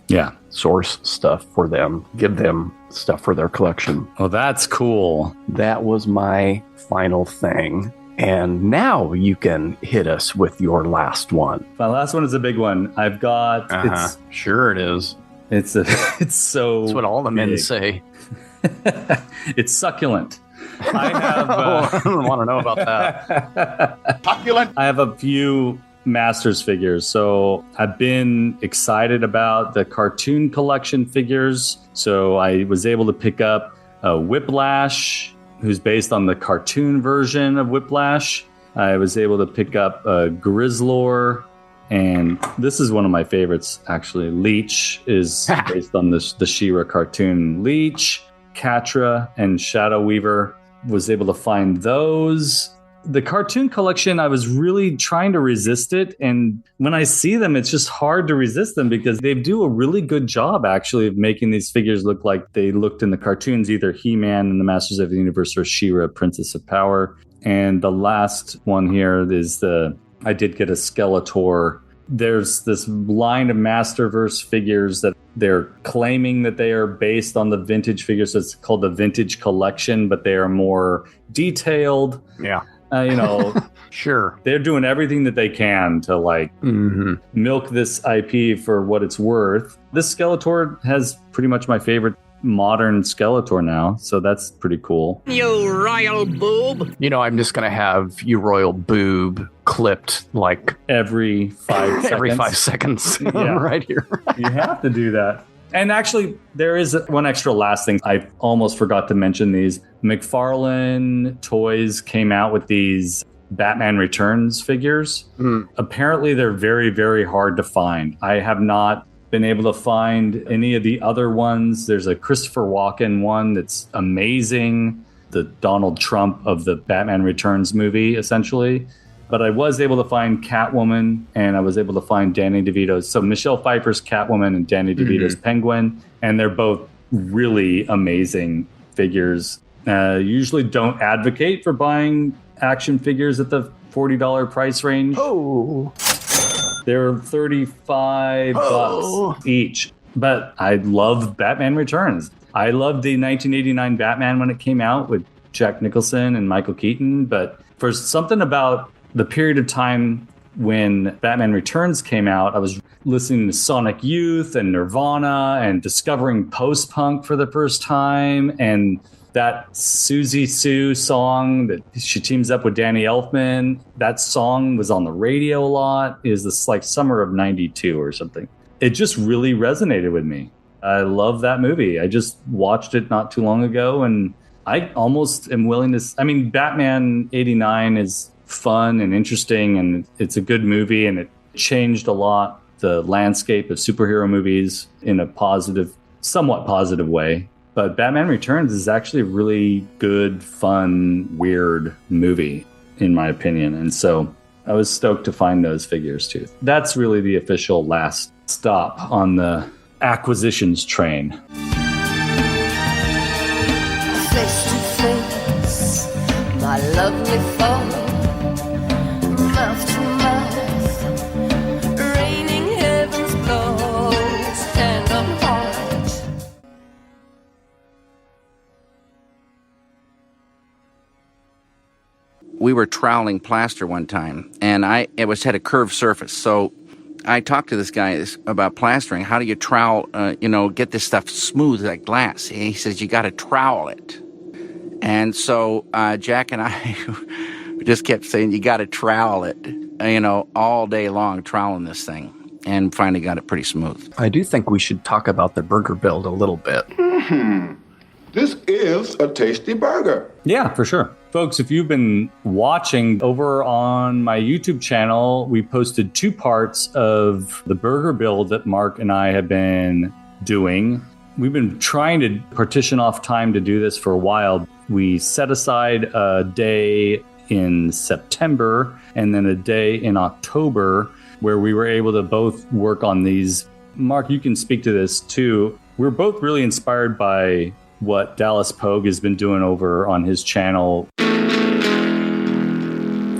E: source stuff for them, give them stuff for their collection.
D: Oh, that's cool.
E: That was my final thing. And now you can hit us with your last one.
D: My last one is a big one. I've got...
E: Sure it is.
D: It's so...
E: That's what all the men
D: big.
E: say.
D: It's succulent. I have...
E: I don't want to know about that.
C: Succulent?
D: I have a few Masters figures. So I've been excited about the cartoon collection figures. So I was able to pick up Whiplash, who's based on the cartoon version of Whiplash. I was able to pick up Grizzlor, and this is one of my favorites, actually. Leech is based on the She-Ra cartoon. Leech, Catra, and Shadow Weaver. Was able to find those. The cartoon collection, I was really trying to resist it. And when I see them, it's just hard to resist them because they do a really good job, actually, of making these figures look like they looked in the cartoons, either He-Man and the Masters of the Universe or She-Ra, Princess of Power. And the last one here is I did get a Skeletor. There's this line of Masterverse figures that they're claiming that they are based on the vintage figures. So it's called the Vintage Collection, but they are more detailed.
E: Yeah.
D: Sure. They're doing everything that they can to milk this IP for what it's worth. This Skeletor has pretty much my favorite modern Skeletor now, so that's pretty cool.
M: You royal boob.
E: I'm just going to have you royal boob clipped like
D: every 5 seconds.
E: Every 5 seconds.
D: Yeah.
E: Right here.
D: You have to do that. And actually, there is one extra last thing. I almost forgot to mention these. McFarlane Toys came out with these Batman Returns figures. Apparently, they're very, very hard to find. I have not been able to find any of the other ones. There's a Christopher Walken one that's amazing. The Donald Trump of the Batman Returns movie, essentially. But I was able to find Catwoman, and I was able to find Danny DeVito's. So Michelle Pfeiffer's Catwoman and Danny DeVito's Penguin. And they're both really amazing figures. Usually don't advocate for buying action figures at the $40 price range.
E: Oh.
D: They're $35 each. But I love Batman Returns. I loved the 1989 Batman when it came out with Jack Nicholson and Michael Keaton. But for something about the period of time when Batman Returns came out, I was listening to Sonic Youth and Nirvana and discovering post-punk for the first time. And that Susie Sue song that she teams up with Danny Elfman, that song was on the radio a lot. It was this like summer of 92 or something. It just really resonated with me. I love that movie. I just watched it not too long ago, and I almost am willing to... Batman 89 is fun and interesting, and it's a good movie, and it changed a lot the landscape of superhero movies in a somewhat positive way. But Batman Returns is actually a really good, fun, weird movie, in my opinion. And so I was stoked to find those figures too. That's really the official last stop on the acquisitions train.
S: Face to face, my lovely foe, mouth to mouth, raining heaven's blows, hand on heart.
T: We were troweling plaster one time, and it had a curved surface. So I talked to this guy about plastering. How do you trowel, get this stuff smooth like glass? He says, you got to trowel it. And so Jack and I just kept saying, you got to trowel it, all day long, troweling this thing. And finally got it pretty smooth.
E: I do think we should talk about the burger build a little bit.
B: This is a tasty burger.
D: Yeah, for sure. Folks, if you've been watching over on my YouTube channel, we posted 2 parts of the burger build that Mark and I have been doing. We've been trying to partition off time to do this for a while. We set aside a day in September and then a day in October where we were able to both work on these. Mark, you can speak to this too. We're both really inspired by what Dallas Pogue has been doing over on his channel,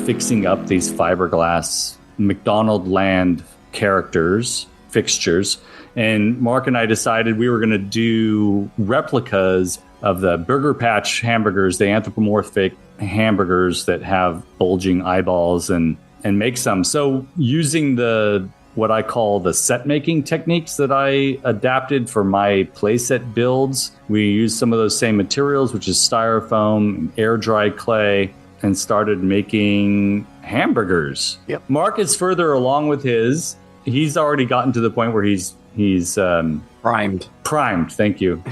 D: fixing up these fiberglass McDonald Land fixtures. And Mark and I decided we were going to do replicas of the Burger Patch hamburgers, the anthropomorphic hamburgers that have bulging eyeballs, and make some. So using what I call the set making techniques that I adapted for my playset builds. We used some of those same materials, which is styrofoam, air dry clay, and started making hamburgers.
E: Yep.
D: Mark is further along with his. He's already gotten to the point where he's
E: primed.
D: Primed, thank you.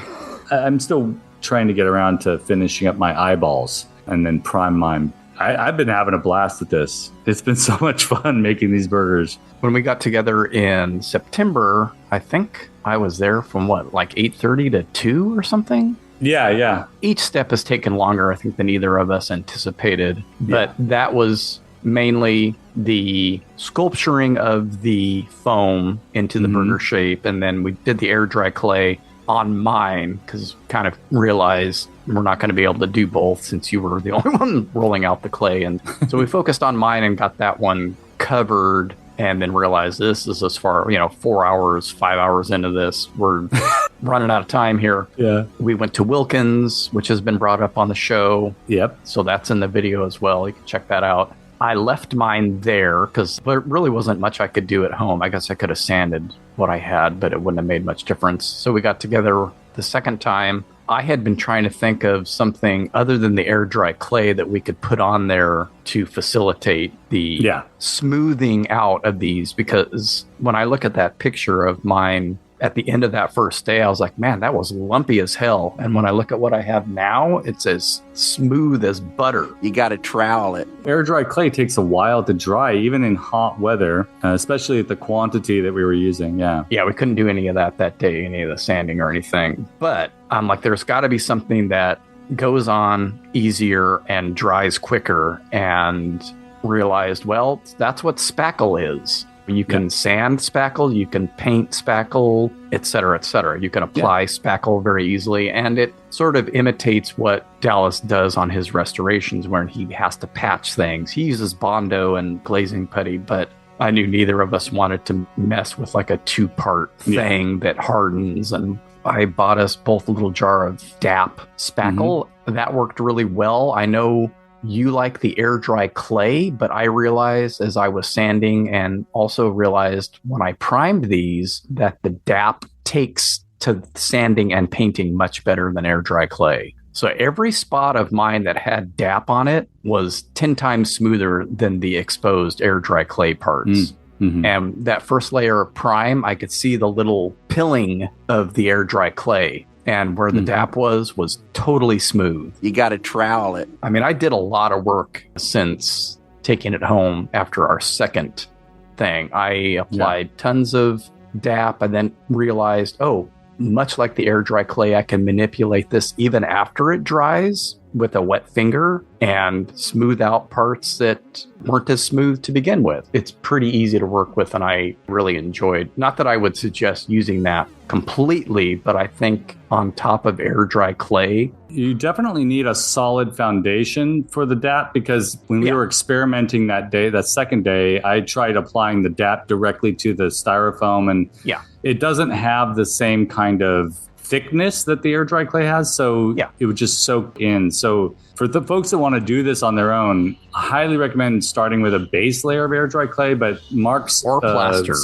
D: I'm still trying to get around to finishing up my eyeballs and then prime mine. I've been having a blast with this. It's been so much fun making these burgers.
E: When we got together in September, I think I was there from 8:30 to 2 or something?
D: Yeah.
E: Each step has taken longer, I think, than either of us anticipated. But that was mainly the sculpturing of the foam into the burger shape. And then we did the air dry clay on mine because kind of realized we're not going to be able to do both since you were the only one rolling out the clay. And so we focused on mine and got that one covered, and then realized this is as far, 4 hours, 5 hours into this. We're running out of time here.
D: Yeah.
E: We went to Wilkins, which has been brought up on the show.
D: Yep.
E: So that's in the video as well. You can check that out. I left mine there because there really wasn't much I could do at home. I guess I could have sanded what I had, but it wouldn't have made much difference. So we got together the second time. I had been trying to think of something other than the air dry clay that we could put on there to facilitate the smoothing out of these, because when I look at that picture of mine at the end of that first day, I was like, man, that was lumpy as hell. And when I look at what I have now, it's as smooth as butter.
T: You got to trowel it.
D: Air dry clay takes a while to dry, even in hot weather, especially at the quantity that we were using. Yeah,
E: we couldn't do any of that day, any of the sanding or anything. But I'm like, there's got to be something that goes on easier and dries quicker, and realized, well, that's what spackle is. You can sand spackle, you can paint spackle, et cetera, et cetera. You can apply spackle very easily, and it sort of imitates what Dallas does on his restorations, where he has to patch things. He uses Bondo and glazing putty, but I knew neither of us wanted to mess with like a 2-part thing that hardens. And I bought us both a little jar of DAP spackle. That worked really well. I know you like the air dry clay, but I realized as I was sanding, and also realized when I primed these, that the DAP takes to sanding and painting much better than air dry clay. So every spot of mine that had DAP on it was 10 times smoother than the exposed air dry clay parts. And that first layer of prime, I could see the little pilling of the air dry clay. And where the DAP was totally smooth.
T: You got to trowel it.
E: I mean, I did a lot of work since taking it home after our second thing. I applied tons of DAP and then realized, much like the air dry clay, I can manipulate this even after it dries with a wet finger and smooth out parts that weren't as smooth to begin with. It's pretty easy to work with, and I really enjoyed. Not that I would suggest using that completely, but I think on top of air dry clay,
D: you definitely need a solid foundation for the DAP, because when we were experimenting that second day, I tried applying the DAP directly to the styrofoam, and it doesn't have the same kind of thickness that the air dry clay has, so it would just soak in. So for the folks that want to do this on their own, I highly recommend starting with a base layer of air dry clay, but Mark's
E: or plaster.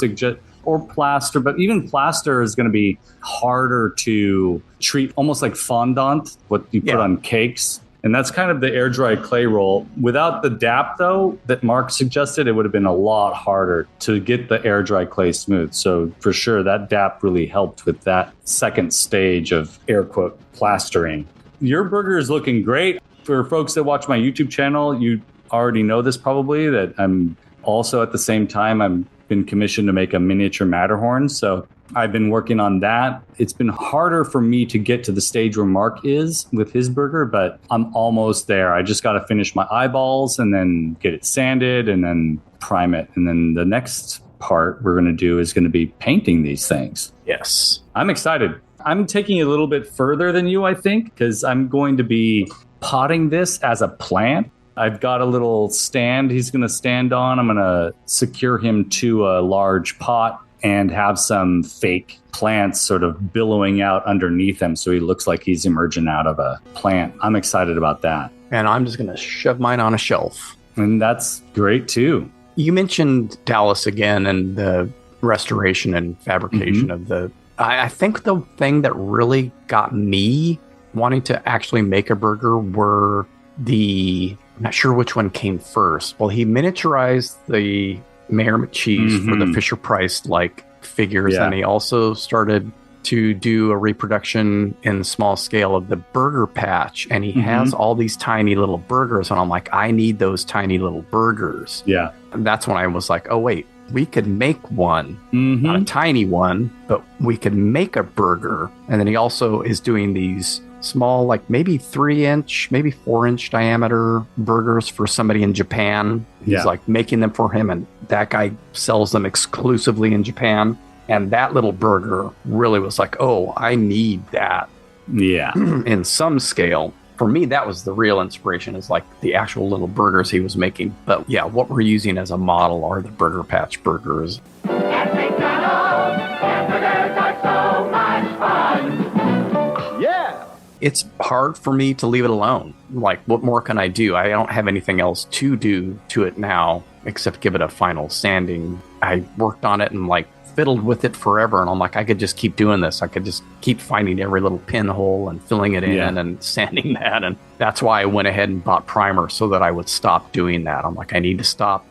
D: Or plaster, but even plaster is going to be harder to treat, almost like fondant, what you put on cakes. And that's kind of the air dry clay roll. Without the DAP, though, that Mark suggested, it would have been a lot harder to get the air dry clay smooth. So for sure, that DAP really helped with that second stage of air quote plastering. Your burger is looking great. For folks that watch my YouTube channel, you already know this probably, that I'm also at the same time, I'm been commissioned to make a miniature Matterhorn. So I've been working on that. It's been harder for me to get to the stage where Mark is with his burger, but I'm almost there. I just got to finish my eyeballs and then get it sanded and then prime it. And then the next part we're going to do is going to be painting these things.
E: Yes.
D: I'm excited. I'm taking it a little bit further than you, I think, because I'm going to be potting this as a plant. I've got a little stand he's going to stand on. I'm going to secure him to a large pot and have some fake plants sort of billowing out underneath him, so he looks like he's emerging out of a plant. I'm excited about that.
E: And I'm just going to shove mine on a shelf.
D: And that's great, too.
E: You mentioned Dallas again and the restoration and fabrication of the... I think the thing that really got me wanting to actually make a burger were the... I'm not sure which one came first. Well, he miniaturized the Mayor McCheese for the Fisher-Price like figures, and he also started to do a reproduction in small scale of the burger patch, and he has all these tiny little burgers, and I'm like, I need those tiny little burgers.
D: Yeah.
E: And that's when I was like, oh wait, we could make one, not a tiny one, but we could make a burger. And then he also is doing these small, like maybe 3-inch, maybe 4-inch diameter burgers for somebody in Japan. He's like making them for him, and that guy sells them exclusively in Japan. And that little burger really was like, oh, I need that.
D: Yeah.
E: In some scale. For me, that was the real inspiration, is like the actual little burgers he was making. But yeah, what we're using as a model are the Burger Patch burgers.
S: At McDonald's, hamburgers are so much fun.
E: Yeah. It's hard for me to leave it alone. Like, what more can I do? I don't have anything else to do to it now except give it a final sanding. I worked on it and like fiddled with it forever, and I'm like, I could just keep doing this. I could just keep finding every little pinhole and filling it in and sanding that. And that's why I went ahead and bought primer, so that I would stop doing that. I'm like, I need to stop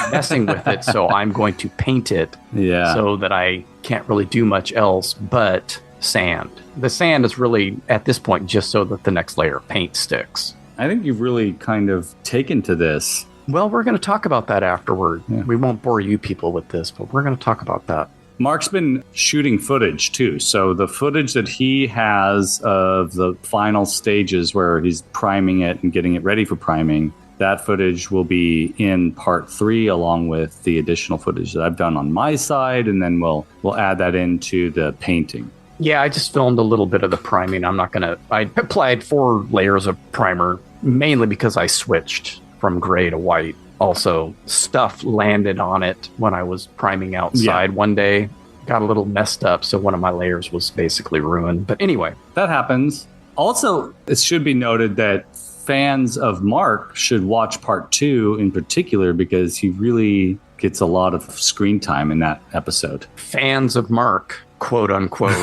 E: messing with it, so I'm going to paint it so that I can't really do much else but sand. The sand is really, at this point, just so that the next layer of paint sticks.
D: I think you've really kind of taken to this.
E: Well, we're going to talk about that afterward. Yeah. We won't bore you people with this, but we're going to talk about that.
D: Mark's been shooting footage too. So the footage that he has of the final stages where he's priming it and getting it ready for priming, that footage will be in part 3 along with the additional footage that I've done on my side. And then we'll add that into the painting.
E: Yeah, I just filmed a little bit of the priming. I applied 4 layers of primer, mainly because I switched from gray to white. Also, stuff landed on it when I was priming outside one day. Got a little messed up, so one of my layers was basically ruined. But anyway.
D: That happens. Also, it should be noted that fans of Mark should watch part 2 in particular, because he really gets a lot of screen time in that episode.
E: Fans of Mark, quote unquote.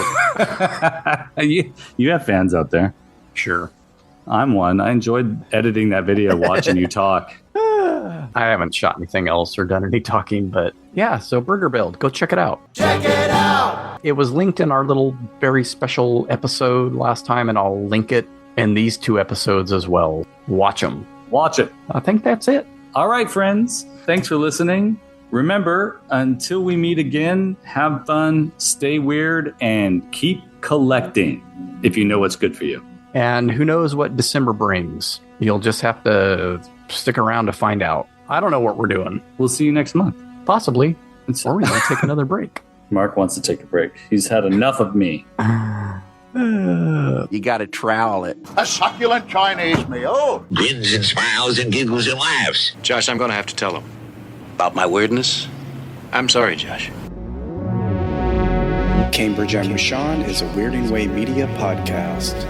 D: You have fans out there.
E: Sure.
D: I'm one. I enjoyed editing that video, watching you talk.
E: I haven't shot anything else or done any talking, but yeah, so Burger Build, go check it out.
S: Check it out!
E: It was linked in our little very special episode last time, and I'll link it in these 2 episodes as well. Watch them.
D: Watch it.
E: I think that's it.
D: All right, friends. Thanks for listening. Remember, until we meet again, have fun, stay weird, and keep collecting if you know what's good for you.
E: And who knows what December brings? You'll just have to stick around to find out. I don't know what we're doing.
D: We'll see you next month.
E: Possibly. Or we might take another break.
D: Mark wants to take a break. He's had enough of me.
T: You got to trowel it.
C: A succulent Chinese meal.
O: Grins and smiles and giggles and laughs.
G: Josh, I'm going to have to tell him. About my weirdness? I'm sorry, Josh.
A: Cambridge and Rashawn is a Weirding Way Media podcast.